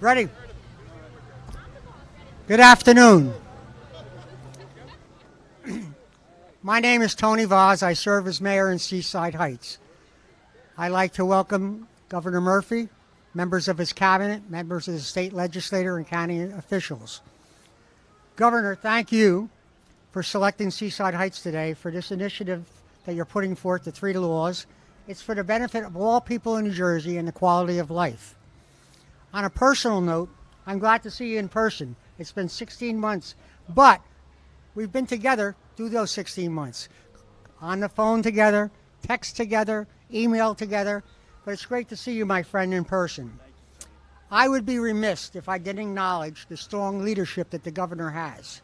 Ready? Good afternoon. My name is Tony Vaz. I serve as mayor in Seaside Heights. I'd like to welcome Governor Murphy, members of his cabinet, members of the state legislature, and county officials. Governor, thank you for selecting Seaside Heights today for this initiative that you're putting forth, the 3 laws. It's for the benefit of all people in New Jersey and the quality of life. On a personal note, I'm glad to see you in person. It's been 16 months, but we've been together through those 16 months. On the phone together, text together, email together, but it's great to see you, my friend, in person. I would be remiss if I didn't acknowledge the strong leadership that the governor has.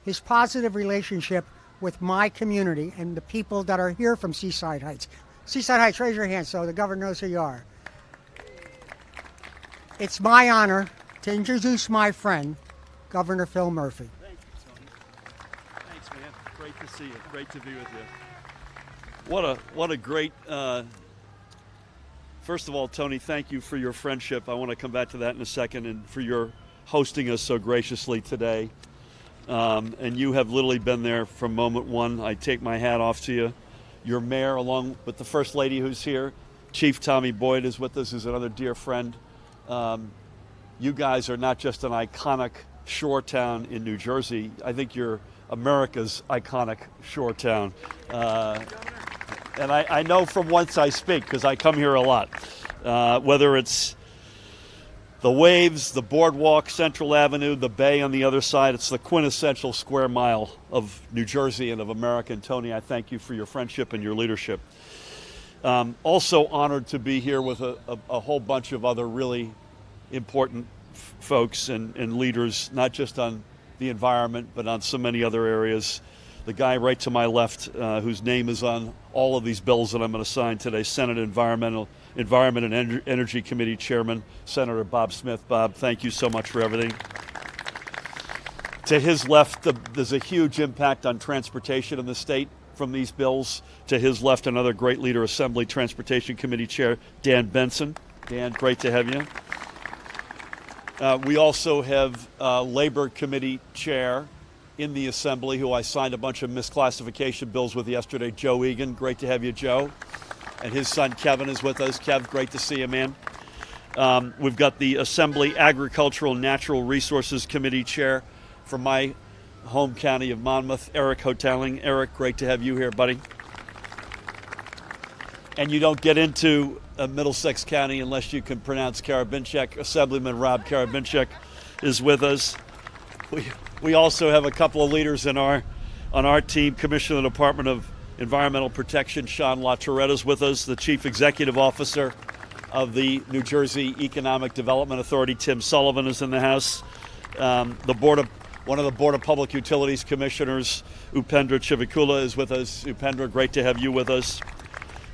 His positive relationship with my community and the people that are here from Seaside Heights. Seaside Heights, raise your hand so the governor knows who you are. It's my honor to introduce my friend, Governor Phil Murphy. Thank you, Tony. Thanks, man. Great to see you. Great to be with you. What a great. First of all, Tony, thank you for your friendship. I want to come back to that in a second, and for your hosting us so graciously today. And you have literally been there from moment one. I take my hat off to you. Your mayor, along with the First Lady who's here, Chief Tommy Boyd is with us, who's another dear friend. You guys are not just an iconic shore town in New Jersey. I think you're America's iconic shore town. And I know from whence I speak, because I come here a lot. Whether it's the waves, the boardwalk, Central Avenue, the bay on the other side, it's the quintessential square mile of New Jersey and of America. And Tony, I thank you for your friendship and your leadership. Also honored to be here with a whole bunch of other really important folks and leaders, not just on the environment, but on so many other areas. The guy right to my left, whose name is on all of these bills that I'm going to sign today, Senate Environment and Energy Committee Chairman, Senator Bob Smith. Bob, thank you so much for everything. To his left, there's a huge impact on transportation in the state from these bills. To his left, another great leader, Assembly Transportation Committee Chair, Dan Benson. Dan, great to have you. We also have Labor Committee Chair in the Assembly, who I signed a bunch of misclassification bills with yesterday, Joe Egan. Great to have you, Joe. And his son, Kevin, is with us. Kev, great to see you, man. We've got the Assembly Agricultural Natural Resources Committee Chair from my home county of Monmouth, Eric Hoteling. Eric, great to have you here, buddy. And you don't get into Middlesex County unless you can pronounce Karabinchek. Assemblyman Rob Karabinchek is with us. We also have a couple of leaders on our team. Commissioner of the Department of Environmental Protection, Sean LaToretta, is with us. The Chief Executive Officer of the New Jersey Economic Development Authority, Tim Sullivan, is in the house. One of the Board of Public Utilities Commissioners, Upendra Chivikula, is with us. Upendra, great to have you with us.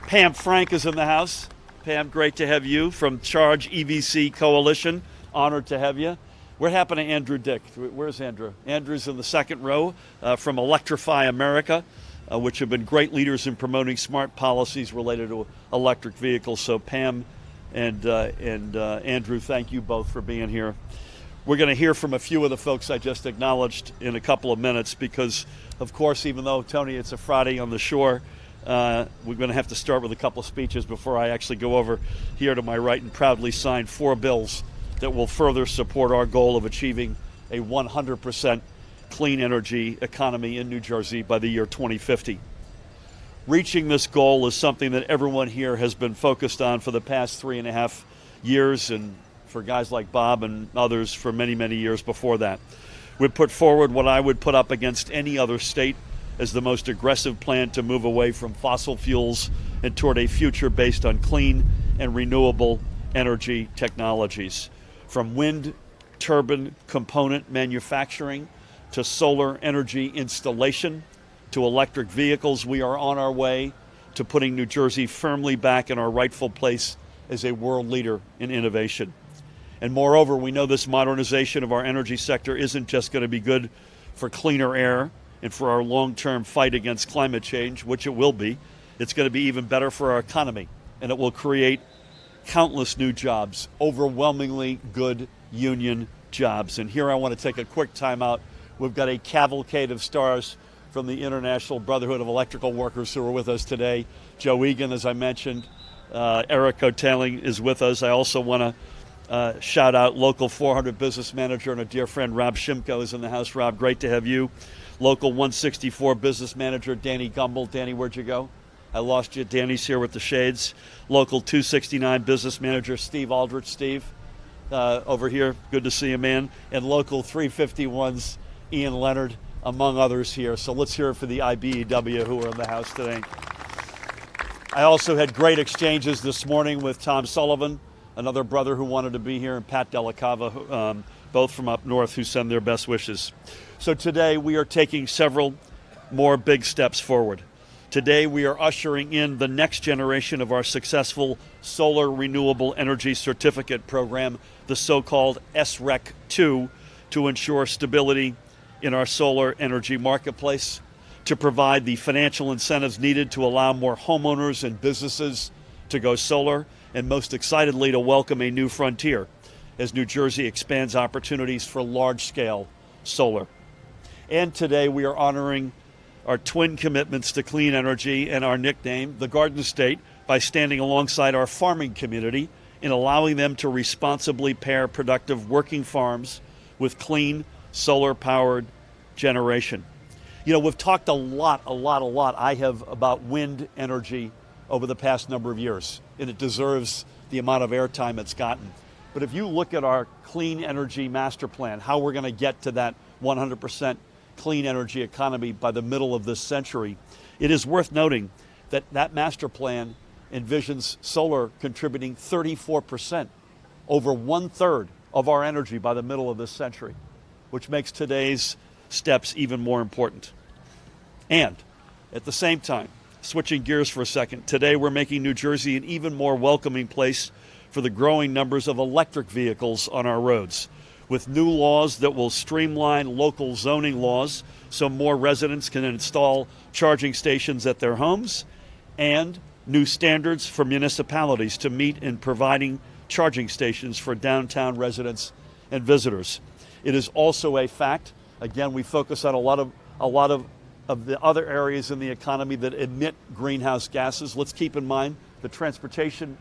Pam Frank is in the house. Pam, great to have you from Charge EVC Coalition. Honored to have you. What happened to Andrew Dick? Where's Andrew? Andrew's in the second row from Electrify America, which have been great leaders in promoting smart policies related to electric vehicles. So Pam and Andrew, thank you both for being here. We're going to hear from a few of the folks I just acknowledged in a couple of minutes because, of course, even though, Tony, it's a Friday on the shore, we're going to have to start with a couple of speeches before I actually go over here to my right and proudly sign 4 bills that will further support our goal of achieving a 100% clean energy economy in New Jersey by the year 2050. Reaching this goal is something that everyone here has been focused on for the past 3.5 years, and for guys like Bob and others for many, many years before that. We put forward what I would put up against any other state as the most aggressive plan to move away from fossil fuels and toward a future based on clean and renewable energy technologies. From wind turbine component manufacturing to solar energy installation to electric vehicles, we are on our way to putting New Jersey firmly back in our rightful place as a world leader in innovation. And moreover, we know this modernization of our energy sector isn't just going to be good for cleaner air and for our long-term fight against climate change, which it will be. It's going to be even better for our economy, and it will create countless new jobs, overwhelmingly good union jobs. And here I want to take a quick time out. We've got a cavalcade of stars from the International Brotherhood of Electrical Workers who are with us today. Joe Egan, as I mentioned, Eric Cotaling is with us. I also want to shout out Local 400 business manager and a dear friend, Rob Shimko, is in the house. Rob, great to have you. Local 164 business manager, Danny Gumbel. Danny, where'd you go? I lost you. Danny's here with the shades. Local 269 business manager, Steve Aldrich. Steve, over here. Good to see you, man. And Local 351's Ian Leonard, among others here. So let's hear it for the IBEW who are in the house today. I also had great exchanges this morning with Tom Sullivan, another brother who wanted to be here, and Pat Delacava, both from up north, who send their best wishes. So today we are taking several more big steps forward. Today we are ushering in the next generation of our successful Solar Renewable Energy Certificate program, the so-called SREC 2, to ensure stability in our solar energy marketplace, to provide the financial incentives needed to allow more homeowners and businesses to go solar, and most excitedly to welcome a new frontier as New Jersey expands opportunities for large-scale solar. And today we are honoring our twin commitments to clean energy and our nickname, the Garden State, by standing alongside our farming community in allowing them to responsibly pair productive working farms with clean, solar-powered generation. You know, we've talked a lot, I have, about wind energy over the past number of years, and it deserves the amount of airtime it's gotten. But if you look at our clean energy master plan, how we're going to get to that 100% clean energy economy by the middle of this century, it is worth noting that that master plan envisions solar contributing 34%, over 1/3 of our energy by the middle of this century, which makes today's steps even more important. And at the same time, switching gears for a second, today we're making New Jersey an even more welcoming place for the growing numbers of electric vehicles on our roads, with new laws that will streamline local zoning laws so more residents can install charging stations at their homes, and new standards for municipalities to meet in providing charging stations for downtown residents and visitors. It is also a fact, again, we focus on a lot of the other areas in the economy that emit greenhouse gases. Let's keep in mind the transportation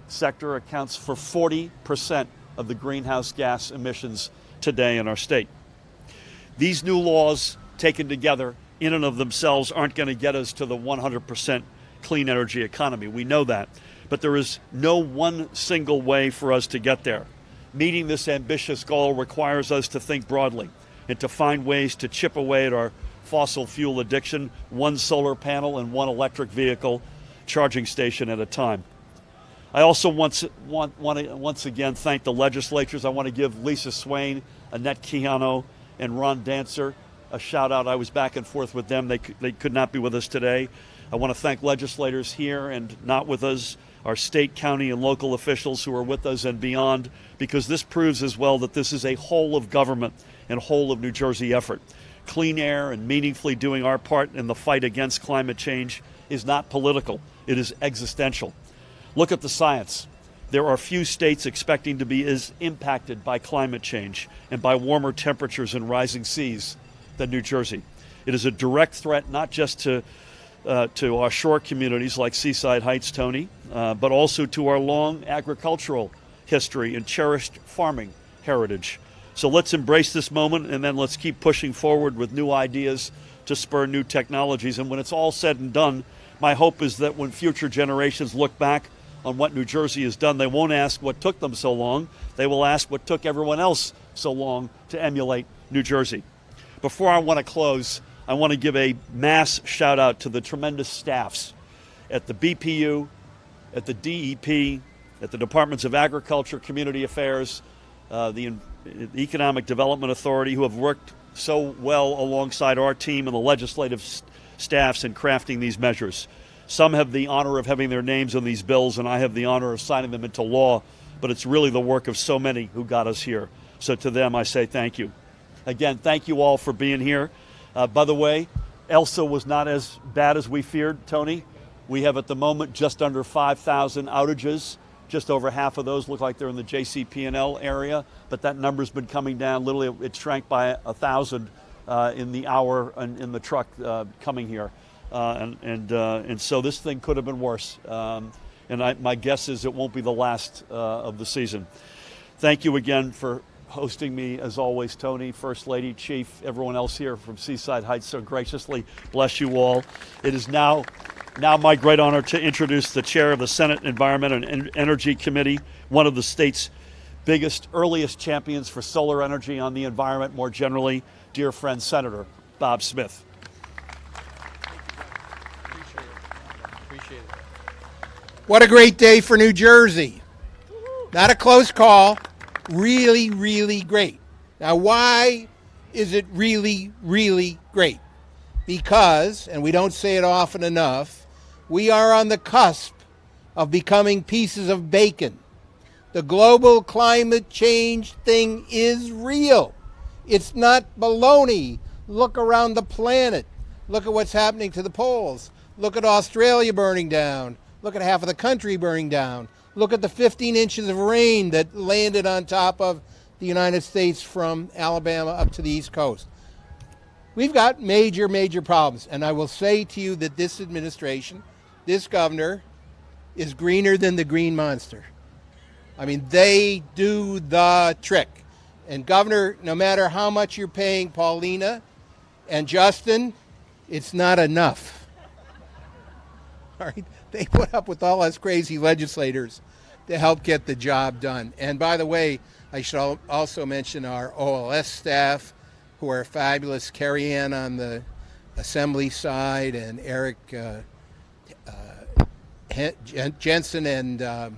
sector accounts for 40% of the greenhouse gas emissions today in our state. These new laws taken together in and of themselves aren't going to get us to the 100% clean energy economy. We know that. But there is no one single way for us to get there. Meeting this ambitious goal requires us to think broadly and to find ways to chip away at our fossil fuel addiction, one solar panel and one electric vehicle charging station at a time. I also want to once again thank the legislatures. I want to give Lisa Swain, Annette Quijano, and Ron Dancer a shout out. I was back and forth with them. They could not be with us today. I want to thank legislators here and not with us, our state, county, and local officials who are with us and beyond, because this proves as well that this is a whole of government and whole of New Jersey effort. Clean air and meaningfully doing our part in the fight against climate change is not political. It is existential. Look at the science. There are few states expecting to be as impacted by climate change and by warmer temperatures and rising seas than New Jersey. It is a direct threat not just to our shore communities like Seaside Heights, Tony, but also to our long agricultural history and cherished farming heritage. So let's embrace this moment, and then let's keep pushing forward with new ideas to spur new technologies. And when it's all said and done, my hope is that when future generations look back on what New Jersey has done, they won't ask what took them so long. They will ask what took everyone else so long to emulate New Jersey. Before I want to close, I want to give a mass shout out to the tremendous staffs at the BPU, at the DEP, at the Departments of Agriculture, Community Affairs, the Economic Development Authority, who have worked so well alongside our team and the legislative staffs in crafting these measures. Some have the honor of having their names on these bills, and I have the honor of signing them into law, but it's really the work of so many who got us here. So to them, I say thank you. Again, thank you all for being here. By the way, Elsa was not as bad as we feared, Tony. We have at the moment just under 5,000 outages Just over half of those look like they're in the JCP&L area, but that number's been coming down. Literally, it shrank by 1,000 in the hour in the truck coming here. And so this thing could have been worse. My guess is it won't be the last of the season. Thank you again for hosting me, as always, Tony, First Lady, Chief, everyone else here from Seaside Heights so graciously. Bless you all. It is now my great honor to introduce the chair of the Senate Environment and Energy Committee, one of the state's biggest, earliest champions for solar energy on the environment more generally, dear friend, Senator Bob Smith. Appreciate it. What a great day for New Jersey. Not a close call. Really, really great. Now, why is it really, really great? Because, and we don't say it often enough, we are on the cusp of becoming pieces of bacon. The global climate change thing is real. It's not baloney. Look around the planet. Look at what's happening to the poles. Look at Australia burning down. Look at half of the country burning down. Look at the 15 inches of rain that landed on top of the United States from Alabama up to the East Coast. We've got major, major problems. And I will say to you that this administration, this governor, is greener than the green monster. I mean, they do the trick. And Governor, no matter how much you're paying Paulina and Justin, it's not enough. All right? They put up with all us crazy legislators to help get the job done. And by the way, I should also mention our OLS staff, who are fabulous. Carrie Ann on the assembly side, and Eric Jensen, and a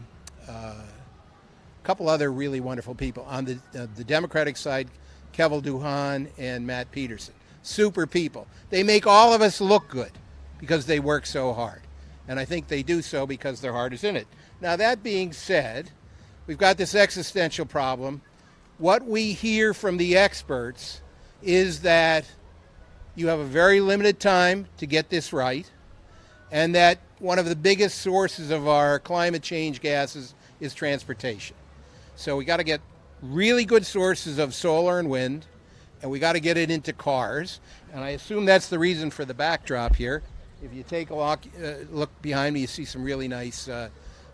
couple other really wonderful people. On the Democratic side, Keval Duhan and Matt Peterson. Super people. They make all of us look good because they work so hard. And I think they do so because their heart is in it. Now, that being said, we've got this existential problem. What we hear from the experts is that you have a very limited time to get this right, and that one of the biggest sources of our climate change gases is transportation. So we got to get really good sources of solar and wind, and we got to get it into cars. And I assume that's the reason for the backdrop here. If you take a look behind me, you see some really nice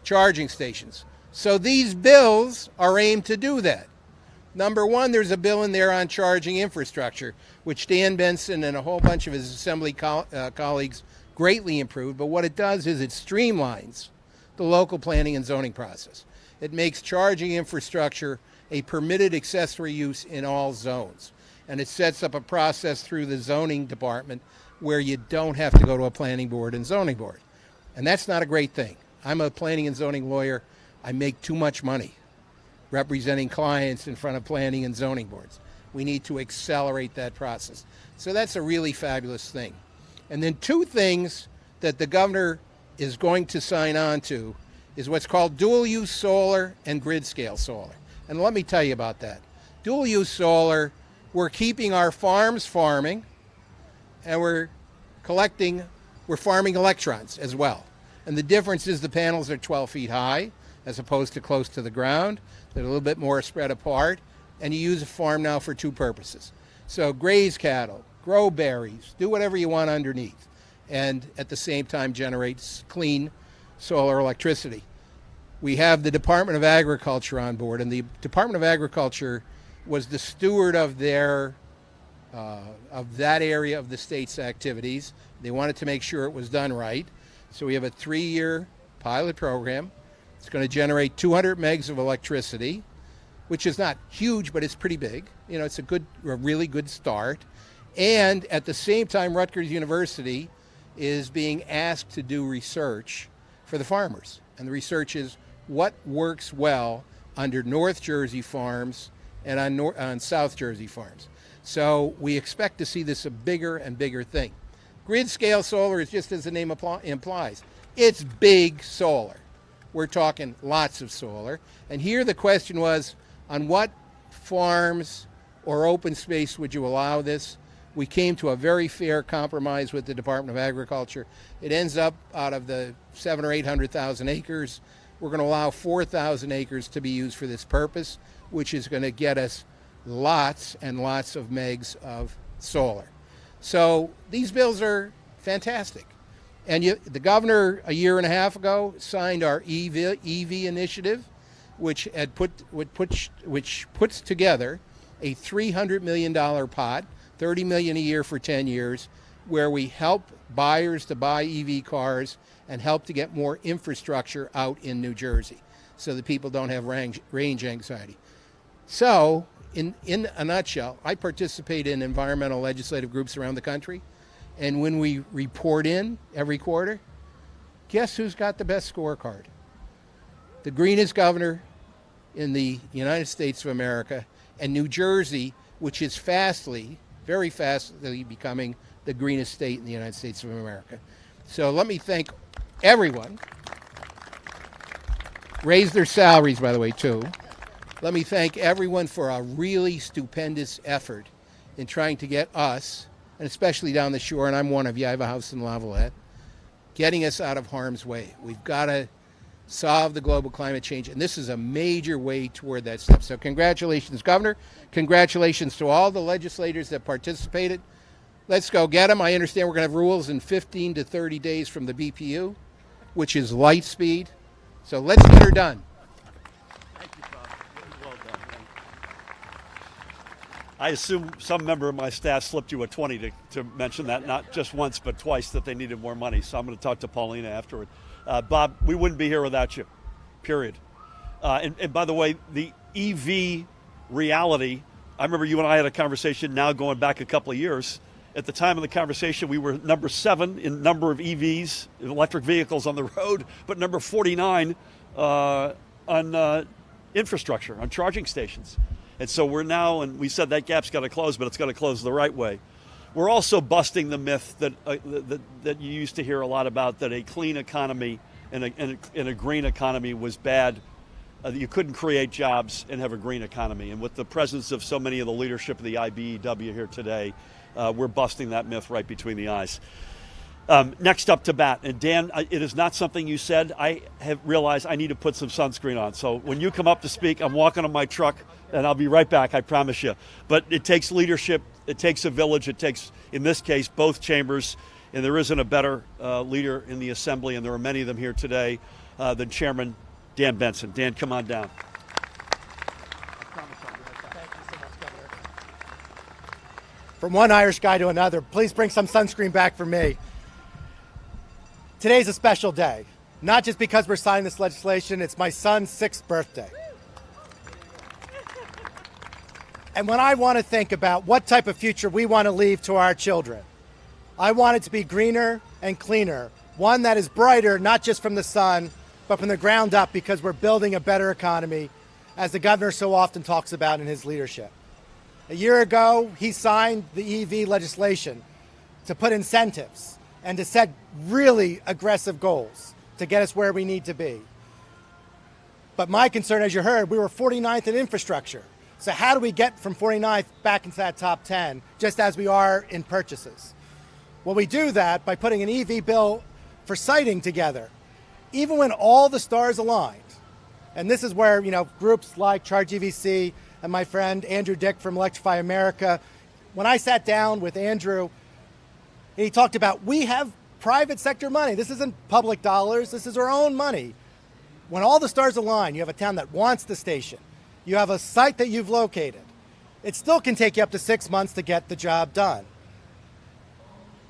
charging stations. So these bills are aimed to do that. Number one, there's a bill in there on charging infrastructure, which Dan Benson and a whole bunch of his assembly colleagues greatly improved. But what it does is it streamlines the local planning and zoning process. It makes charging infrastructure a permitted accessory use in all zones. And it sets up a process through the zoning department where you don't have to go to a planning board and zoning board. And that's not a great thing. I'm a planning and zoning lawyer. I make too much money representing clients in front of planning and zoning boards. We need to accelerate that process. So that's a really fabulous thing. And then two things that the governor is going to sign on to is what's called dual-use solar and grid-scale solar. And let me tell you about that. Dual-use solar, we're keeping our farms farming, and we're farming electrons as well. And the difference is the panels are 12 feet high as opposed to close to the ground. They're a little bit more spread apart, and you use a farm now for two purposes. So graze cattle, grow berries, do whatever you want underneath, and at the same time generate clean solar electricity. We have the Department of Agriculture on board, and the Department of Agriculture was the steward of their of that area of the state's activities. They wanted to make sure it was done right. So we have a 3-year pilot program. It's going to generate 200 megs of electricity, which is not huge, but it's pretty big. You know, it's a really good start. And at the same time, Rutgers University is being asked to do research for the farmers. And the research is what works well under North Jersey farms and on South Jersey farms. So we expect to see this a bigger and bigger thing. Grid scale solar is just as the name implies. It's big solar. We're talking lots of solar. And here the question was, on what farms or open space would you allow this? We came to a very fair compromise with the Department of Agriculture. It ends up out of the 700,000 or 800,000 acres. we're going to allow 4,000 acres to be used for this purpose, which is going to get us lots and lots of megs of solar. So these bills are fantastic. And the governor, a year and a half ago, signed our EV initiative, which puts together a $300 million pot, $30 million a year for 10 years, where we help buyers to buy EV cars and help to get more infrastructure out in New Jersey so that people don't have range anxiety. So, in a nutshell, I participate in environmental legislative groups around the country, and when we report in every quarter, guess who's got the best scorecard? The greenest governor in the United States of America, and New Jersey, which is very fastly becoming the greenest state in the United States of America. So let me thank everyone. Raise their salaries, by the way, too. Let me thank everyone for a really stupendous effort in trying to get us, and especially down the shore, and I'm one of you, I have a house in Lavallette, getting us out of harm's way. We've got to solve the global climate change, and this is a major way toward that step. So congratulations, Governor. Congratulations to all the legislators that participated. Let's go get them. I understand we're going to have rules in 15 to 30 days from the BPU, which is light speed. So let's get her done. Thank you, Bob. Well done. I assume some member of my staff slipped you a 20 to mention that, not just once, but twice, that they needed more money. So I'm going to talk to Paulina afterward. Bob, we wouldn't be here without you, period. And by the way, the EV reality, I remember you and I had a conversation now going back a couple of years. At the time of the conversation, we were number 7 in number of EVs, electric vehicles on the road, but number 49 on infrastructure, on charging stations. And so we're now, and we said that gap's got to close, but it's got to close the right way. We're also busting the myth that you used to hear a lot about, that a clean economy and a green economy was bad. You couldn't create jobs and have a green economy. And with the presence of so many of the leadership of the IBEW here today, we're busting that myth right between the eyes. Next up to bat, and Dan, it is not something you said. I have realized I need to put some sunscreen on. So when you come up to speak, I'm walking on my truck, and I'll be right back, I promise you. But it takes leadership, it takes a village, it takes, in this case, both chambers, and there isn't a better leader in the Assembly, and there are many of them here today, than Chairman Dan Benson. Dan, come on down. From one Irish guy to another, please bring some sunscreen back for me. Today's a special day, not just because we're signing this legislation, it's my son's 6th birthday. And when I want to think about what type of future we want to leave to our children, I want it to be greener and cleaner, one that is brighter, not just from the sun, but from the ground up, because we're building a better economy, as the governor so often talks about in his leadership. A year ago, he signed the EV legislation to put incentives and to set really aggressive goals to get us where we need to be. But my concern, as you heard, we were 49th in infrastructure. So how do we get from 49th back into that top 10, just as we are in purchases? Well, we do that by putting an EV bill for siting together, even when all the stars aligned. And this is where, groups like Charge EVC and my friend Andrew Dick from Electrify America, when I sat down with Andrew, he talked about, we have private sector money. This isn't public dollars. This is our own money. When all the stars align, you have a town that wants the station. You have a site that you've located. It still can take you up to 6 months to get the job done.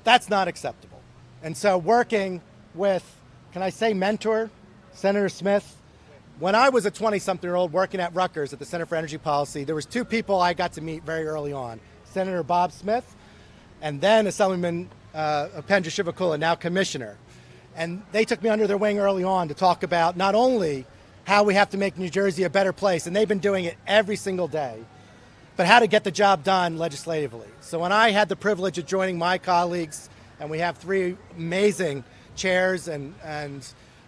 That's not acceptable. And so working with, can I say mentor, Senator Smith, when I was a 20-something-year-old working at Rutgers at the Center for Energy Policy, there was 2 people I got to meet very early on, Senator Bob Smith and then Assemblyman Upendra Shivakula, now Commissioner. And they took me under their wing early on to talk about not only how we have to make New Jersey a better place, and they've been doing it every single day, but how to get the job done legislatively. So when I had the privilege of joining my colleagues, and we have 3 amazing chairs and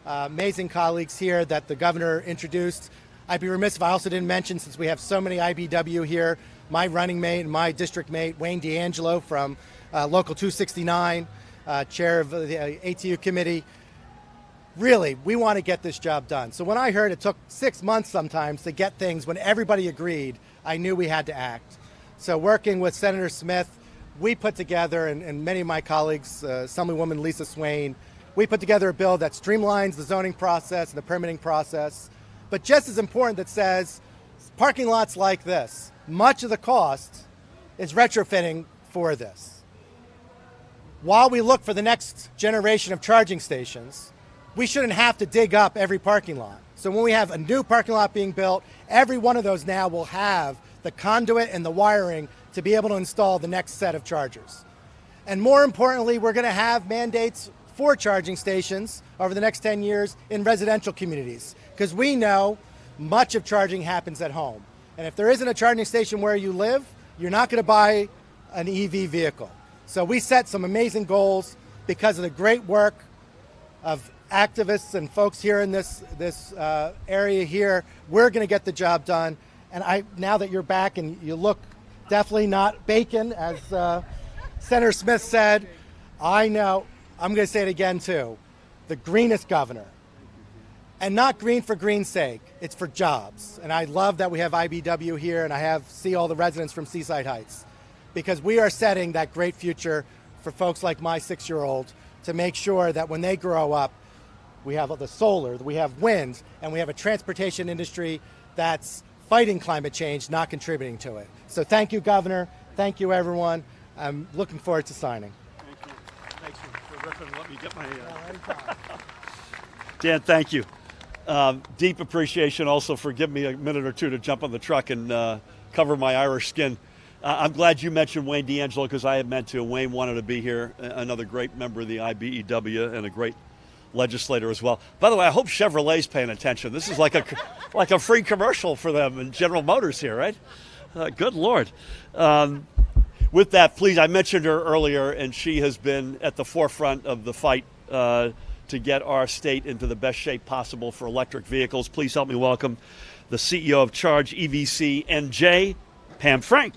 amazing colleagues here that the governor introduced, I'd be remiss if I also didn't mention, since we have so many IBW here, my running mate and my district mate, Wayne D'Angelo from Local 269, chair of the ATU committee. really, we want to get this job done. So when I heard it took 6 months sometimes to get things when everybody agreed, I knew we had to act. So working with Senator Smith, we put together, and many of my colleagues, Assemblywoman Lisa Swain, we put together a bill that streamlines the zoning process and the permitting process, but just as important, that says parking lots like this, much of the cost is retrofitting for this. While we look for the next generation of charging stations, we shouldn't have to dig up every parking lot. So when we have a new parking lot being built, every one of those now will have the conduit and the wiring to be able to install the next set of chargers. And more importantly, we're going to have mandates for charging stations over the next 10 years in residential communities, because we know much of charging happens at home. And if there isn't a charging station where you live, you're not going to buy an EV vehicle. So we set some amazing goals because of the great work of activists and folks here in this area here. We're going to get the job done. And now that you're back and you look definitely not bacon, as Senator Smith said, I know, I'm going to say it again too, the greenest governor. And not green for green's sake, it's for jobs. And I love that we have IBW here, and I see all the residents from Seaside Heights, because we are setting that great future for folks like my 6-year-old to make sure that when they grow up, we have the solar, we have wind, and we have a transportation industry that's fighting climate change, not contributing to it. So thank you, Governor. Thank you, everyone. I'm looking forward to signing. Thank you. Thanks for ripping. Let me get my... Dan, thank you. Deep appreciation also for giving me a minute or two to jump on the truck and cover my Irish skin. I'm glad you mentioned Wayne D'Angelo, because I had meant to. Wayne wanted to be here, another great member of the IBEW and a great legislator as well. By the way, I hope Chevrolet's paying attention. This is like a free commercial for them and General Motors here, right? Good Lord. With that, please, I mentioned her earlier, and she has been at the forefront of the fight to get our state into the best shape possible for electric vehicles. Please help me welcome the CEO of Charge EVC NJ, Pam Frank.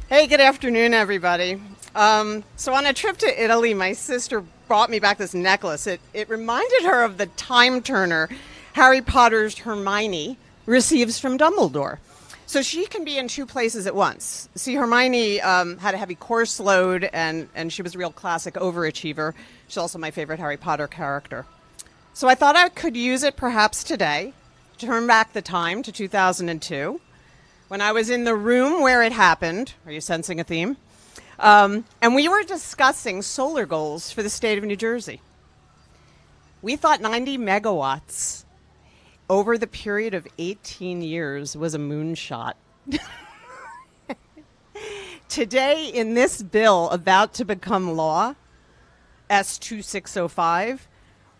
Hey, good afternoon, everybody. So on a trip to Italy, my sister brought me back this necklace. It reminded her of the time turner Harry Potter's Hermione receives from Dumbledore. So she can be in two places at once. See, Hermione had a heavy course load, and she was a real classic overachiever. She's also my favorite Harry Potter character. So I thought I could use it perhaps today to turn back the time to 2002. When I was in the room where it happened. Are you sensing a theme? And we were discussing solar goals for the state of New Jersey. We thought 90 megawatts over the period of 18 years was a moonshot. Today, in this bill about to become law, S2605,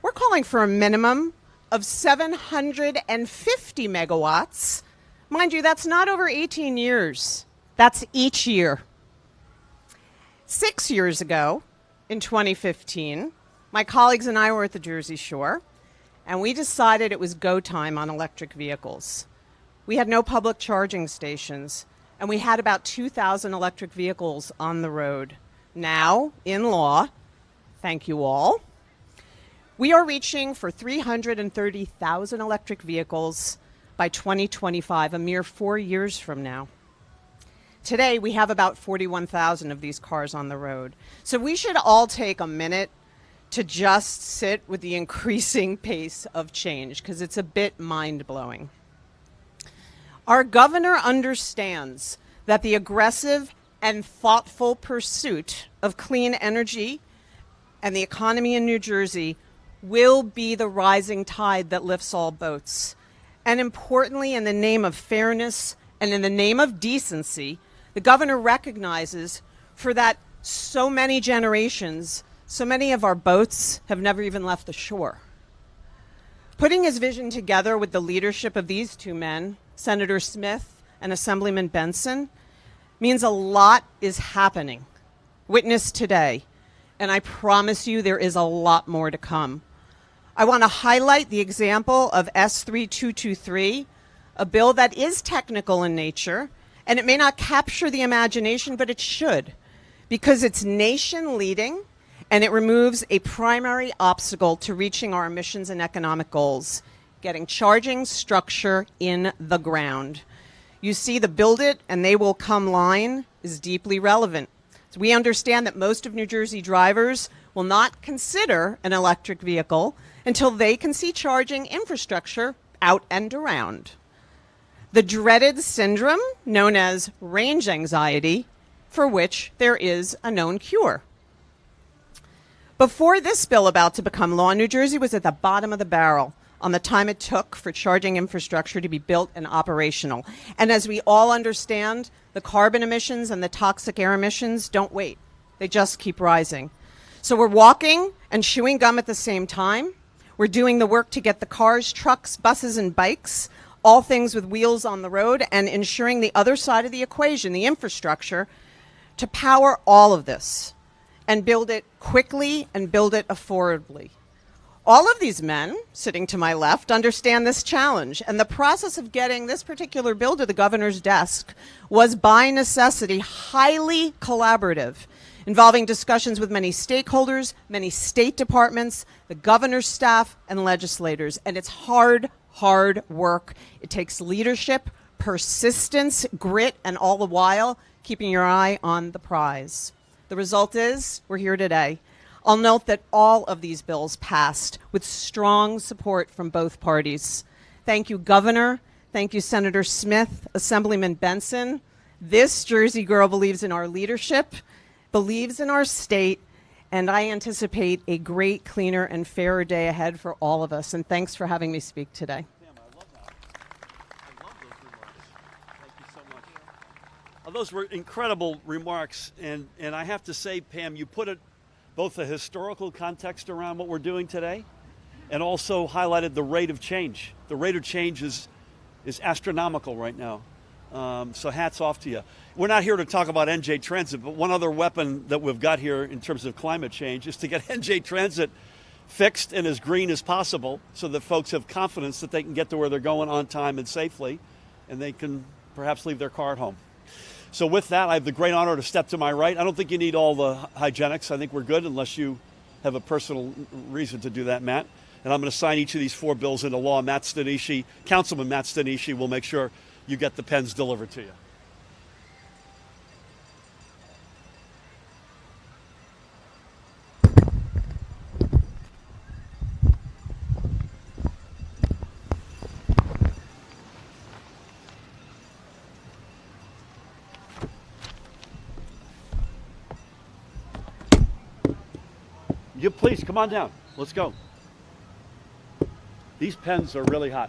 we're calling for a minimum of 750 megawatts. Mind you, that's not over 18 years. That's each year. 6 years ago, in 2015, my colleagues and I were at the Jersey Shore, and we decided it was go time on electric vehicles. We had no public charging stations, and we had about 2,000 electric vehicles on the road. Now, in law, thank you all, we are reaching for 330,000 electric vehicles by 2025, a mere 4 years from now. Today, we have about 41,000 of these cars on the road. So we should all take a minute to just sit with the increasing pace of change, because it's a bit mind-blowing. Our governor understands that the aggressive and thoughtful pursuit of clean energy and the economy in New Jersey will be the rising tide that lifts all boats. And importantly, in the name of fairness and in the name of decency, the governor recognizes for that so many generations, so many of our boats have never even left the shore. Putting his vision together with the leadership of these two men, Senator Smith and Assemblyman Benson, means a lot is happening. Witness today. And I promise you there is a lot more to come. I want to highlight the example of S3223, a bill that is technical in nature And it may not capture the imagination, but it should, because it's nation leading and it removes a primary obstacle to reaching our emissions and economic goals, getting charging structure in the ground. You see, the build it and they will come line is deeply relevant. So we understand that most of New Jersey drivers will not consider an electric vehicle until they can see charging infrastructure out and around. The dreaded syndrome known as range anxiety, for which there is a known cure. Before this bill about to become law, New Jersey was at the bottom of the barrel on the time it took for charging infrastructure to be built and operational. And as we all understand, the carbon emissions and the toxic air emissions don't wait. They just keep rising. So we're walking and chewing gum at the same time. We're doing the work to get the cars, trucks, buses, and bikes, all things with wheels on the road, and ensuring the other side of the equation, the infrastructure, to power all of this and build it quickly and build it affordably. All of these men sitting to my left understand this challenge, and the process of getting this particular bill to the governor's desk was by necessity highly collaborative, involving discussions with many stakeholders, many state departments, the governor's staff, and legislators. And it's hard work. It takes leadership, persistence, grit, and all the while keeping your eye on the prize. The result is we're here today. I'll note that all of these bills passed with strong support from both parties. Thank you, Governor. Thank you, Senator Smith, Assemblyman Benson. This Jersey girl believes in our leadership, believes in our state, and I anticipate a great, cleaner, and fairer day ahead for all of us. And thanks for having me speak today. Pam, I love that. I love those remarks. Thank you so much. Those were incredible remarks, and I have to say, Pam, you put it both the historical context around what we're doing today and also highlighted the rate of change. The rate of change is astronomical right now. So hats off to you. We're not here to talk about NJ Transit, but one other weapon that we've got here in terms of climate change is to get NJ Transit fixed and as green as possible so that folks have confidence that they can get to where they're going on time and safely, and they can perhaps leave their car at home. So with that, I have the great honor to step to my right. I don't think you need all the hygienics. I think we're good unless you have a personal reason to do that, Matt. And I'm going to sign each of these 4 bills into law. Councilman Matt Stanishi will make sure you get the pens delivered to you. You please come on down. Let's go. These pens are really hot.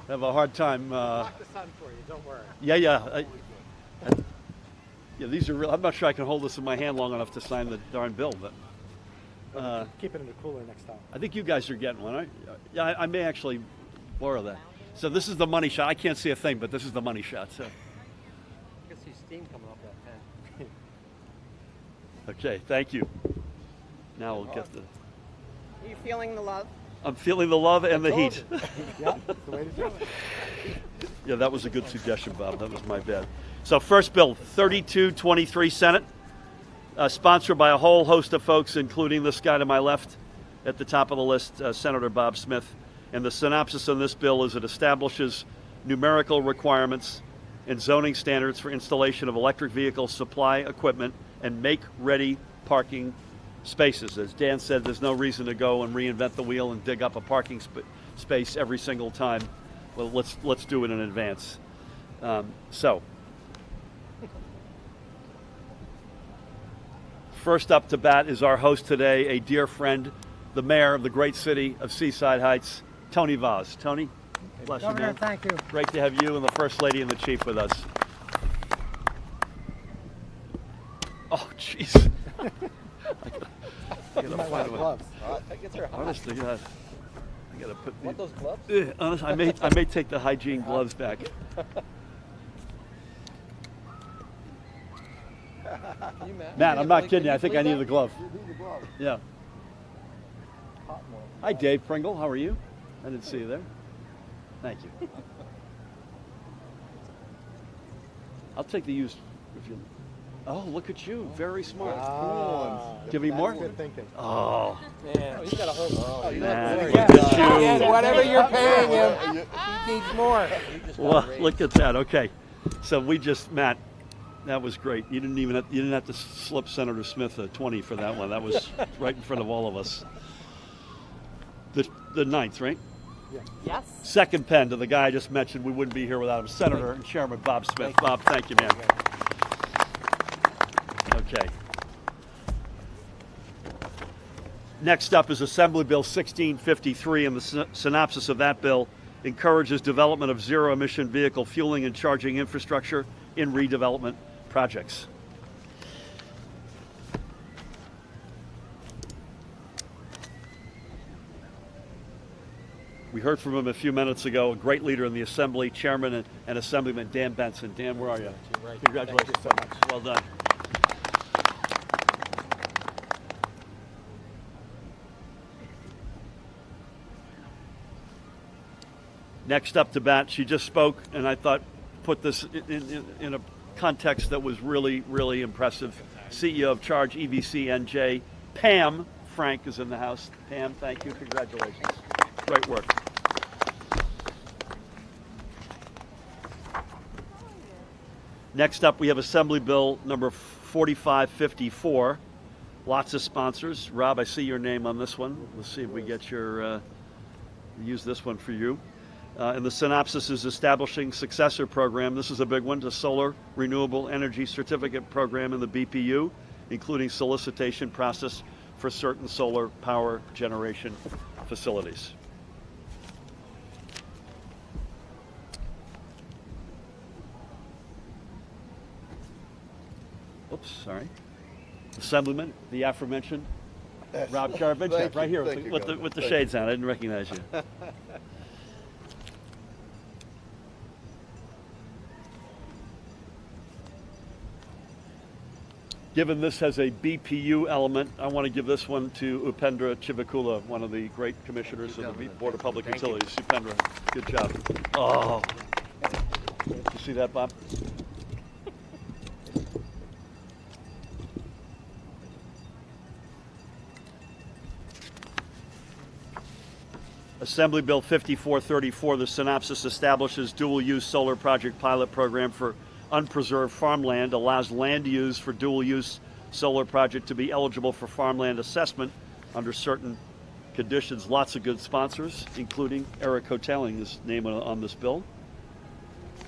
I have a hard time. Block the sun for you, don't worry. Yeah. Yeah, these are real. I'm not sure I can hold this in my hand long enough to sign the darn bill, but Keep it in the cooler next time. I think you guys are getting one. Yeah, I may actually borrow that. So this is the money shot. I can't see a thing, but this is the money shot. So. I can see steam coming off that pen. Okay, thank you. Now we'll get the. Are you feeling the love? I'm feeling the love and the heat. Yeah, that's the way to do it. Yeah, that was a good suggestion, Bob. That was my bad. So first bill, 3223 Senate, sponsored by a whole host of folks, including this guy to my left at the top of the list, Senator Bob Smith. And the synopsis on this bill is it establishes numerical requirements and zoning standards for installation of electric vehicle supply equipment and make-ready parking spaces. As Dan said, there's no reason to go and reinvent the wheel and dig up a parking space every single time. Well, let's do it in advance. So, first up to bat is our host today, a dear friend, the mayor of the great city of Seaside Heights, Tony Vaz. Tony, bless you, Governor, man. thank you. Great to have you and the First Lady and the Chief with us. Oh, jeez. I gotta find a way. Gloves. That gets her hot. Honestly, God, I gotta put Want those gloves? honest, I may take the hygiene gloves back. Can you imagine? Matt, I'm not kidding you. Can I think I believe need that? the glove. You need the glove. Yeah. Hot one. Hi, Dave Pringle. How are you? I didn't see you there. Thank you. I'll take the used. If you. Oh, look at you! Very smart. Give me That's more. good thinking. Oh, Man, he's got a whole. man, look Yeah. at you! Again, whatever you're paying him, he needs more. Well, look at that. Okay, so we just Matt. That was great. You didn't have to slip Senator Smith a 20 for that one. That was right in front of all of us. The ninth, right? Yes. Second pen to the guy I just mentioned. We wouldn't be here without him. Senator and Chairman Bob Smith. Bob, thank you, man. Okay. Next up is Assembly Bill 1653, and the synopsis of that bill encourages development of zero-emission vehicle fueling and charging infrastructure in redevelopment projects. We heard from him a few minutes ago, a great leader in the Assembly, Chairman and Assemblyman Dan Benson. Dan, where are you? Congratulations so much. Well done. Next up to bat, she just spoke, and I thought put this in a context that was really, really impressive. CEO of Charge EVC NJ, Pam Frank is in the house. Pam, thank you. Congratulations. Great work. Next up, we have Assembly Bill number 4554. Lots of sponsors. Rob, I see your name on this one. Let's see if we get your, use this one for you. And the synopsis is establishing successor program. This is a big one, to solar renewable energy certificate program in the BPU, including solicitation process for certain solar power generation facilities. Oops, sorry. Assemblyman, the aforementioned Rob Karavinchak, right here with the shades on. I didn't recognize you. Given this has a BPU element, I want to give this one to Upendra Chivakula, one of the great commissioners of the Board of Public Utilities. Upendra, good job. Oh, you see that, Bob? Assembly Bill 5434, the synopsis establishes dual-use solar project pilot program for unpreserved farmland, allows land use for dual-use solar project to be eligible for farmland assessment under certain conditions. Lots of good sponsors, including Eric Hoteling, his name on this bill.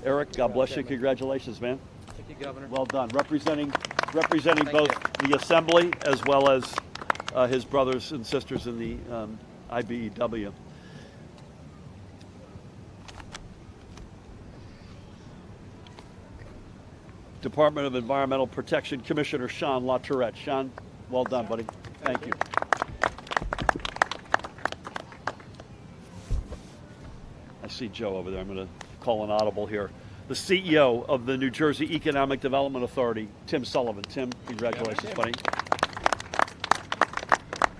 Eric, God bless you. Congratulations, man. Thank you, Governor. Well done. Representing both the Assembly as well as his brothers and sisters in the IBEW. Department of Environmental Protection Commissioner Sean LaTourette. Sean, well done, buddy. Thank you. I see Joe over there. I'm going to call an audible here. The CEO of the New Jersey Economic Development Authority, Tim Sullivan. Tim, congratulations, buddy.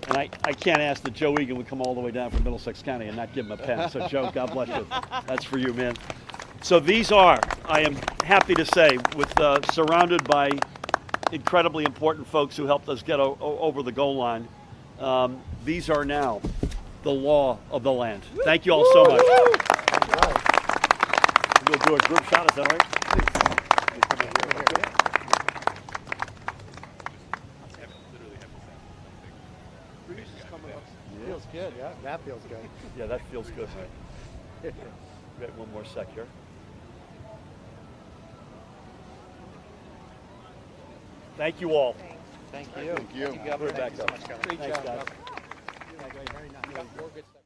And I can't ask that Joe Egan would come all the way down from Middlesex County and not give him a pen. So, Joe, God bless you. That's for you, man. So these are, I am happy to say, surrounded by incredibly important folks who helped us get over the goal line. These are now the law of the land. Thank you all so much. We'll do a group shot, is that right? Feels good, yeah. That feels good. Yeah, that feels good. Right. Wait one more sec here. Thank you all. Thank you. Thank you. Governor. Put it back up. Great Thanks, job, guys. Governor. Very nice. More good stuff.